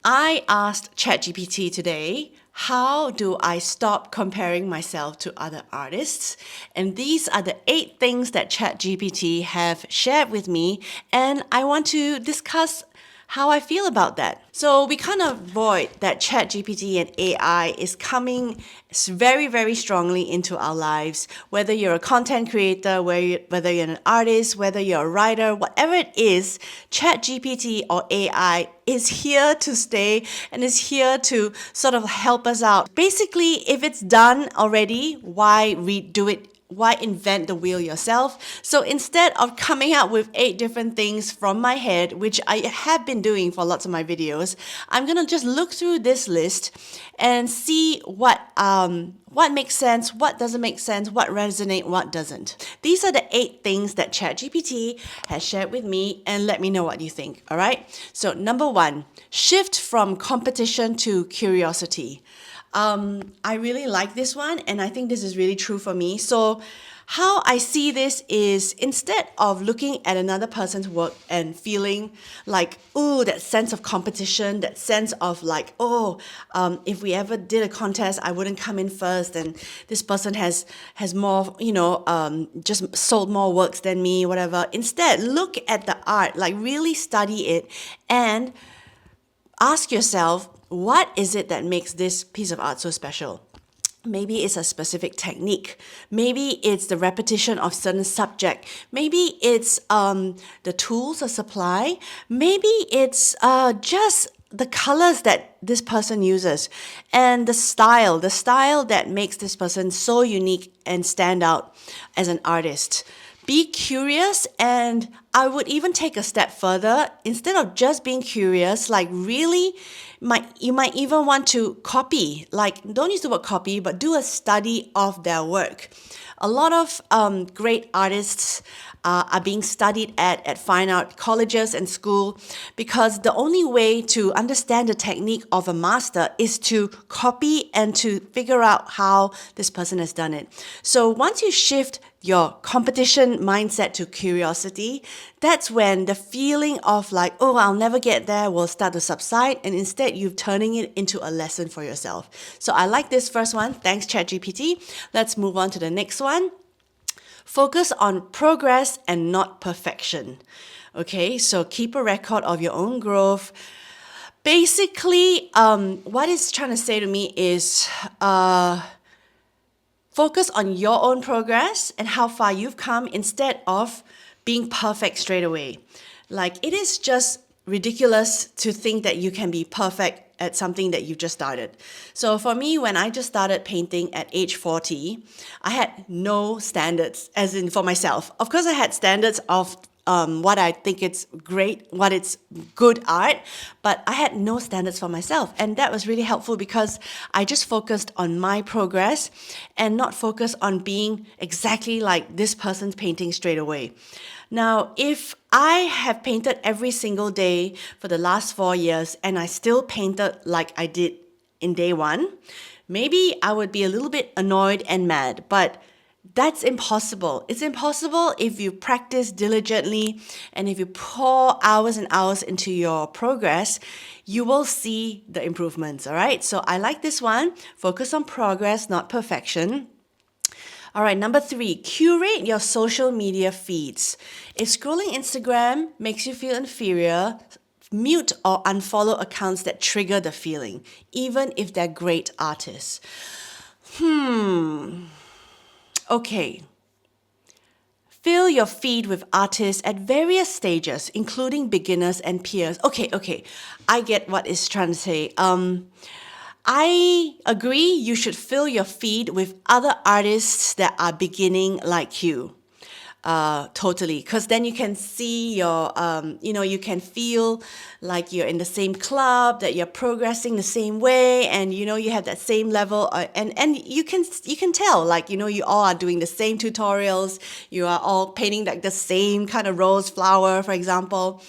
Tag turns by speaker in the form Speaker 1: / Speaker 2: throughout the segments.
Speaker 1: I asked ChatGPT today, how do I stop comparing myself to other artists? And these are the 8 things that ChatGPT have shared with me, and I want to discuss how I feel about that. So we can't avoid that ChatGPT and AI is coming very, very strongly into our lives. Whether you're a content creator, whether you're an artist, whether you're a writer, whatever it is, ChatGPT or AI is here to stay and is here to sort of help us out. Basically, if it's done already, why redo it? Why invent the wheel yourself? So instead of coming up with 8 different things from my head, which I have been doing for lots of my videos, I'm gonna just look through this list and see what makes sense, what doesn't make sense, what resonates, what doesn't. These are the 8 things that ChatGPT has shared with me, and let me know what you think. All right. So number 1, shift from competition to curiosity. I really like this one, and I think this is really true for me. So how I see this is, instead of looking at another person's work and feeling like, oh, that sense of competition, that sense of like, if we ever did a contest, I wouldn't come in first, and this person has more, just sold more works than me, whatever. Instead, look at the art, like really study it, and ask yourself, what is it that makes this piece of art so special? Maybe it's a specific technique. Maybe it's the repetition of certain subject. Maybe it's the tools or supply. Maybe it's just the colors that this person uses and the style that makes this person so unique and stand out as an artist. Be curious, and I would even take a step further. Instead of just being curious, like really, you might even want to copy. Like, don't use the word copy, but do a study of their work. A lot of great artists are being studied at fine art colleges and school, because the only way to understand the technique of a master is to copy and to figure out how this person has done it. So once you shift your competition mindset to curiosity, that's when the feeling of like, oh, I'll never get there will start to subside, and instead you're turning it into a lesson for yourself. So I like this first one. Thanks, ChatGPT. Let's move on to the next one. Focus on progress and not perfection. Okay, so keep a record of your own growth. Basically, what it's trying to say to me is focus on your own progress and how far you've come instead of being perfect straight away. Like, it is just ridiculous to think that you can be perfect at something that you just started. So for me, when I just started painting at age 40, I had no standards, as in for myself. Of course, I had standards of what I think it's great, what it's good art, but I had no standards for myself. And that was really helpful because I just focused on my progress and not focused on being exactly like this person's painting straight away. Now, if I have painted every single day for the last 4 years and I still painted like I did in day 1, maybe I would be a little bit annoyed and mad, but that's impossible. It's impossible if you practice diligently and if you pour hours and hours into your progress, you will see the improvements, all right? So I like this one. Focus on progress, not perfection. All right, number 3, curate your social media feeds. If scrolling Instagram makes you feel inferior, mute or unfollow accounts that trigger the feeling, even if they're great artists. Okay. Fill your feed with artists at various stages, including beginners and peers. Okay. I get what it's trying to say. I agree you should fill your feed with other artists that are beginning like you. Totally. Because then you can see your, you can feel like you're in the same club, that you're progressing the same way, and, you have that same level. And you can tell, like, you all are doing the same tutorials. You are all painting like the same kind of rose flower, for example.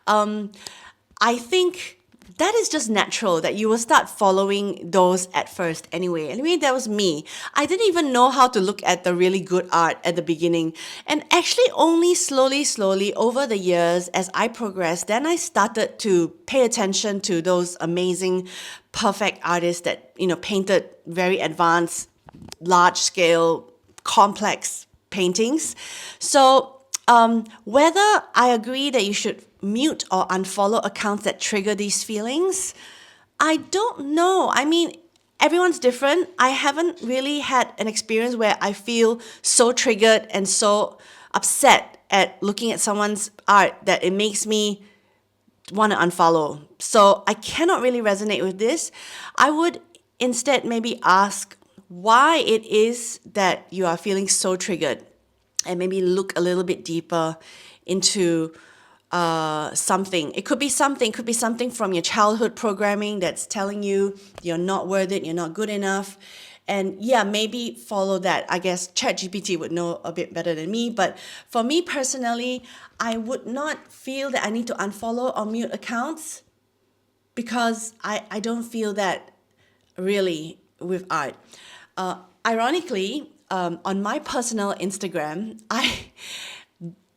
Speaker 1: I think that is just natural that you will start following those at first anyway. Anyway, that was me. I didn't even know how to look at the really good art at the beginning. And actually only slowly over the years as I progressed, then I started to pay attention to those amazing, perfect artists that, painted very advanced, large scale, complex paintings. So whether I agree that you should mute or unfollow accounts that trigger these feelings, I don't know. I mean, everyone's different. I haven't really had an experience where I feel so triggered and so upset at looking at someone's art that it makes me want to unfollow. So I cannot really resonate with this. I would instead maybe ask why it is that you are feeling so triggered, and maybe look a little bit deeper into something. It could be something from your childhood programming that's telling you you're not worth it, you're not good enough. And yeah, maybe follow that. I guess ChatGPT would know a bit better than me. But for me personally, I would not feel that I need to unfollow or mute accounts because I don't feel that really with art. Ironically, on my personal Instagram,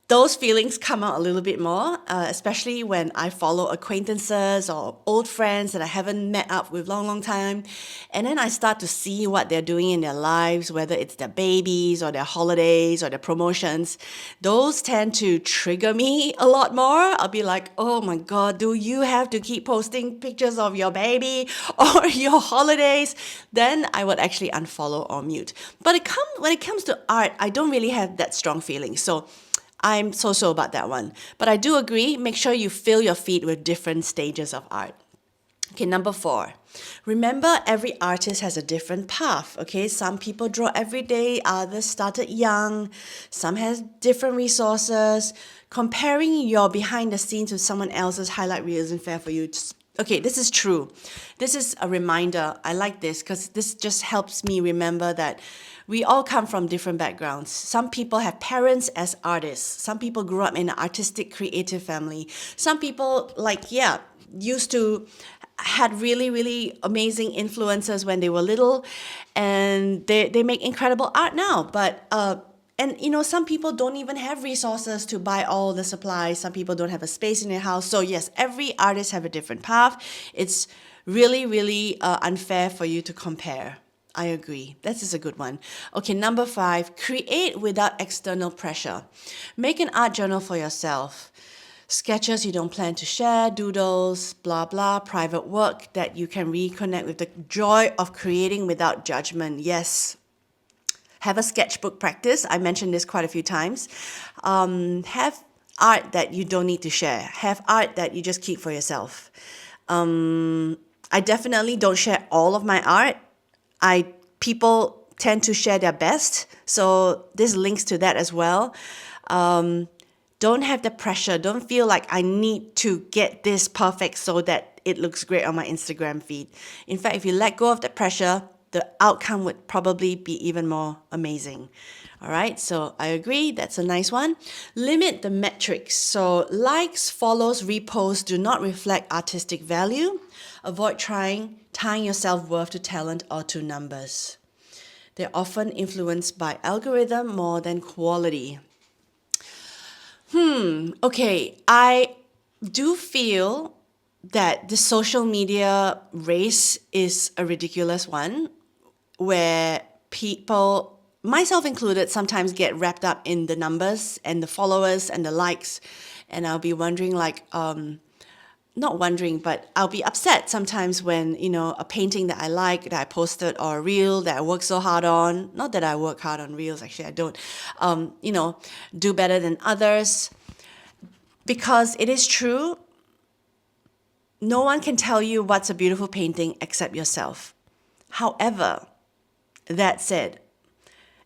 Speaker 1: those feelings come out a little bit more, especially when I follow acquaintances or old friends that I haven't met up with long time. And then I start to see what they're doing in their lives, whether it's their babies or their holidays or their promotions. Those tend to trigger me a lot more. I'll be like, oh my God, do you have to keep posting pictures of your baby or your holidays? Then I would actually unfollow or mute. But when it comes to art, I don't really have that strong feeling. So I'm so about that one. But I do agree, make sure you fill your feed with different stages of art. Okay, number 4. Remember, every artist has a different path. Okay, some people draw every day, others started young, some has different resources. Comparing your behind the scenes with someone else's highlight reel isn't fair for you. Okay, this is true. This is a reminder. I like this because this just helps me remember that we all come from different backgrounds. Some people have parents as artists. Some people grew up in an artistic, creative family. Some people, used to had really amazing influences when they were little, and they make incredible art now. But some people don't even have resources to buy all the supplies. Some people don't have a space in their house. So yes, every artist have a different path. It's really unfair for you to compare. I agree. This is a good one. Okay, number 5, create without external pressure. Make an art journal for yourself. Sketches you don't plan to share, doodles, blah, blah, private work that you can reconnect with the joy of creating without judgment. Yes. Have a sketchbook practice. I mentioned this quite a few times. Have art that you don't need to share. Have art that you just keep for yourself. I definitely don't share all of my art. People tend to share their best, so this links to that as well. Don't have the pressure. Don't feel like I need to get this perfect so that it looks great on my Instagram feed. In fact, if you let go of the pressure, the outcome would probably be even more amazing. All right, so I agree. That's a nice one. Limit the metrics. So likes, follows, reposts do not reflect artistic value. Avoid tying your self-worth to talent or to numbers. They're often influenced by algorithm more than quality. Okay, I do feel that the social media race is a ridiculous one where people, myself included, sometimes get wrapped up in the numbers and the followers and the likes. And I'll be wondering not wondering, but I'll be upset sometimes when, a painting that I like, that I posted, or a reel that I work so hard on, not that I work hard on reels, actually I don't, do better than others. Because it is true, no one can tell you what's a beautiful painting except yourself. However, that said,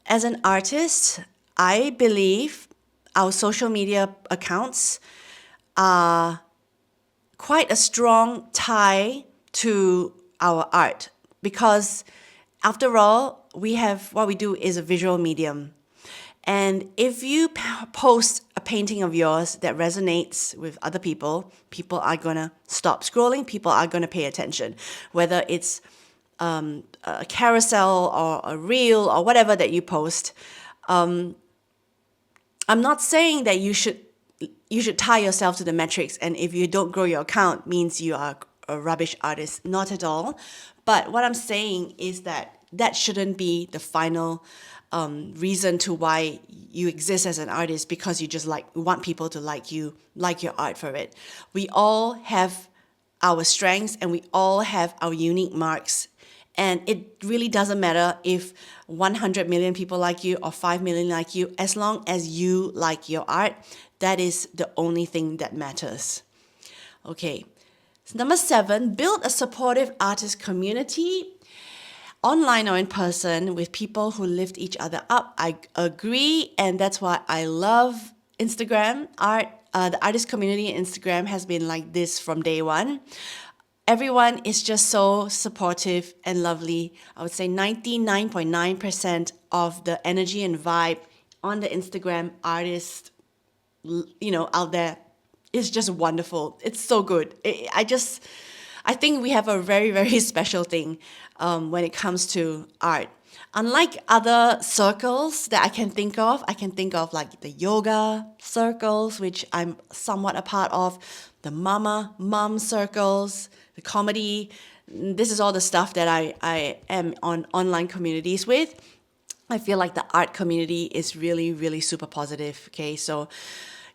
Speaker 1: as an artist, I believe our social media accounts are quite a strong tie to our art because after all, what we do is a visual medium. And if you post a painting of yours that resonates with other people, people are going to stop scrolling, people are going to pay attention. Whether it's a carousel or a reel or whatever that you post, I'm not saying that you should tie yourself to the metrics, and if you don't grow your account means you are a rubbish artist. Not at all. But what I'm saying is that that shouldn't be the final reason to why you exist as an artist, because you just want people to like you, like your art for it. We all have our strengths and we all have our unique marks. And it really doesn't matter if 100 million people like you or 5 million like you, as long as you like your art, that is the only thing that matters. Okay, so number 7, build a supportive artist community, online or in person, with people who lift each other up. I agree, and that's why I love Instagram art. The artist community in Instagram has been like this from day one. Everyone is just so supportive and lovely. I would say 99.9% of the energy and vibe on the Instagram artist, out there is just wonderful. It's so good. I think we have a very, very special thing when it comes to art. Unlike other circles that I can think of like the yoga circles, which I'm somewhat a part of, the mom circles, the comedy. This is all the stuff that I am on online communities with. I feel like the art community is really, really super positive. Okay, so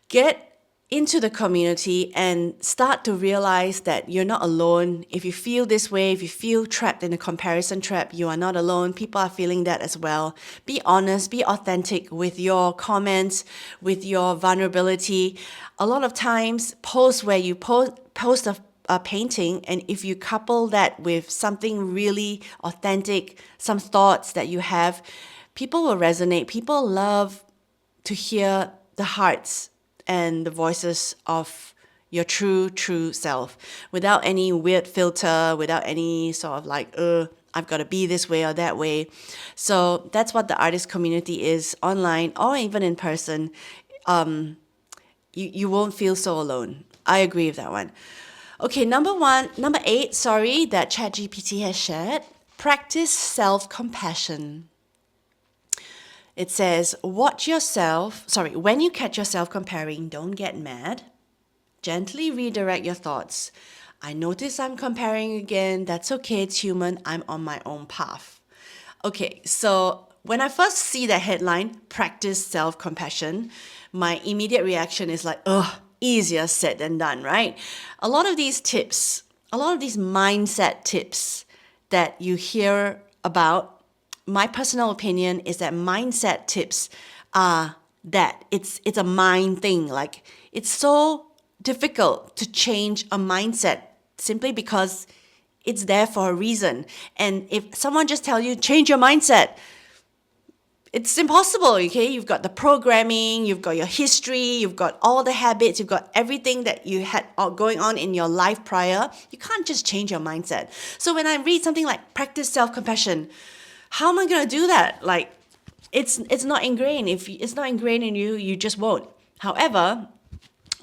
Speaker 1: get into the community and start to realize that you're not alone. If you feel this way, if you feel trapped in a comparison trap, you are not alone. People are feeling that as well. Be honest, be authentic with your comments, with your vulnerability. A lot of times, post where you post a painting, and if you couple that with something really authentic, some thoughts that you have, people will resonate. People love to hear the hearts and the voices of your true self, without any weird filter, without any sort of like, I've got to be this way or that way. So that's what the artist community is, online or even in person. You won't feel so alone. I agree with that one. Okay, number 8, that ChatGPT has shared. Practice self-compassion. It says, when you catch yourself comparing, don't get mad. Gently redirect your thoughts. I notice I'm comparing again. That's okay, it's human. I'm on my own path. Okay, so when I first see that headline, practice self-compassion, my immediate reaction is like, easier said than done, right? A lot of these mindset tips that you hear about, my personal opinion is that mindset tips are that it's a mind thing. Like, it's so difficult to change a mindset simply because it's there for a reason. And if someone just tells you change your mindset, it's impossible. Okay, you've got the programming, you've got your history, you've got all the habits, you've got everything that you had going on in your life prior. You can't just change your mindset. So when I read something like practice self-compassion, how am I going to do that? Like, it's not ingrained. If it's not ingrained in you, you just won't. However,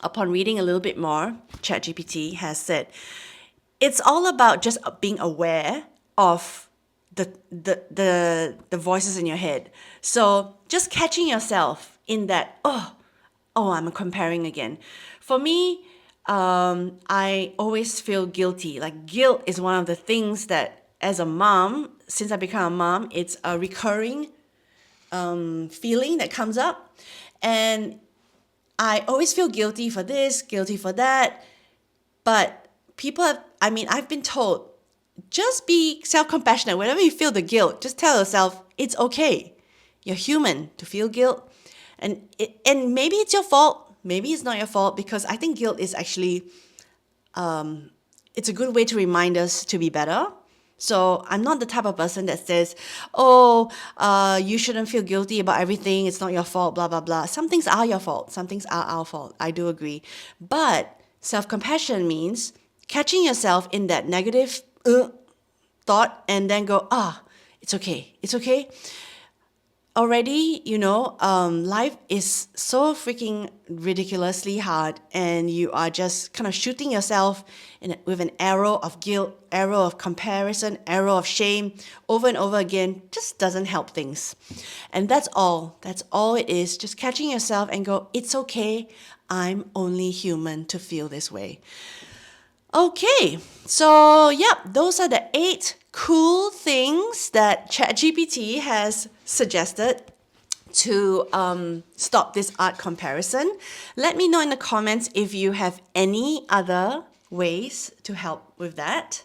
Speaker 1: upon reading a little bit more, ChatGPT has said it's all about just being aware of the voices in your head. So just catching yourself in that, I'm comparing again. For me, I always feel guilty. Like, guilt is one of the things that, as a mom, since I become a mom, it's a recurring feeling that comes up. And I always feel guilty for this, guilty for that. But I've been told, just be self-compassionate. Whenever you feel the guilt, just tell yourself, it's okay. You're human to feel guilt. And maybe it's your fault. Maybe it's not your fault, because I think guilt is actually, it's a good way to remind us to be better. So I'm not the type of person that says, you shouldn't feel guilty about everything. It's not your fault, blah, blah, blah. Some things are your fault. Some things are our fault. I do agree. But self-compassion means catching yourself in that negative thought and then go, it's okay. It's okay. already, life is so freaking ridiculously hard, and you are just kind of shooting yourself with an arrow of guilt, arrow of comparison, arrow of shame over and over again, just doesn't help things. And that's all. That's all it is. Just catching yourself and go, it's okay. I'm only human to feel this way. Okay, so yep, those are the 8 cool things that ChatGPT has suggested to stop this art comparison. Let me know in the comments if you have any other ways to help with that.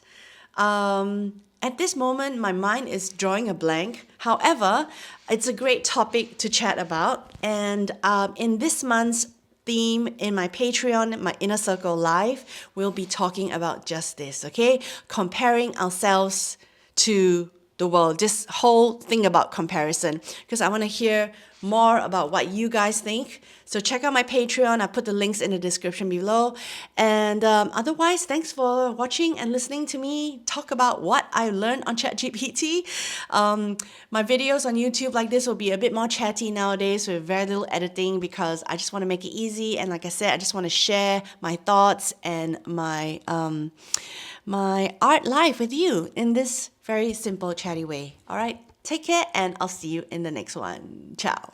Speaker 1: At this moment, my mind is drawing a blank. However, it's a great topic to chat about. And in this month's theme in my Patreon, my Inner Circle Live, we'll be talking about just this, okay? Comparing ourselves to the world, this whole thing about comparison, because I want to hear more about what you guys think. So check out my Patreon. I put the links in the description below. And otherwise, thanks for watching and listening to me talk about what I learned on ChatGPT. My videos on YouTube like this will be a bit more chatty nowadays with very little editing, because I just want to make it easy. And like I said, I just want to share my thoughts and my art life with you in this very simple, chatty way. All right, take care, and I'll see you in the next one. Ciao.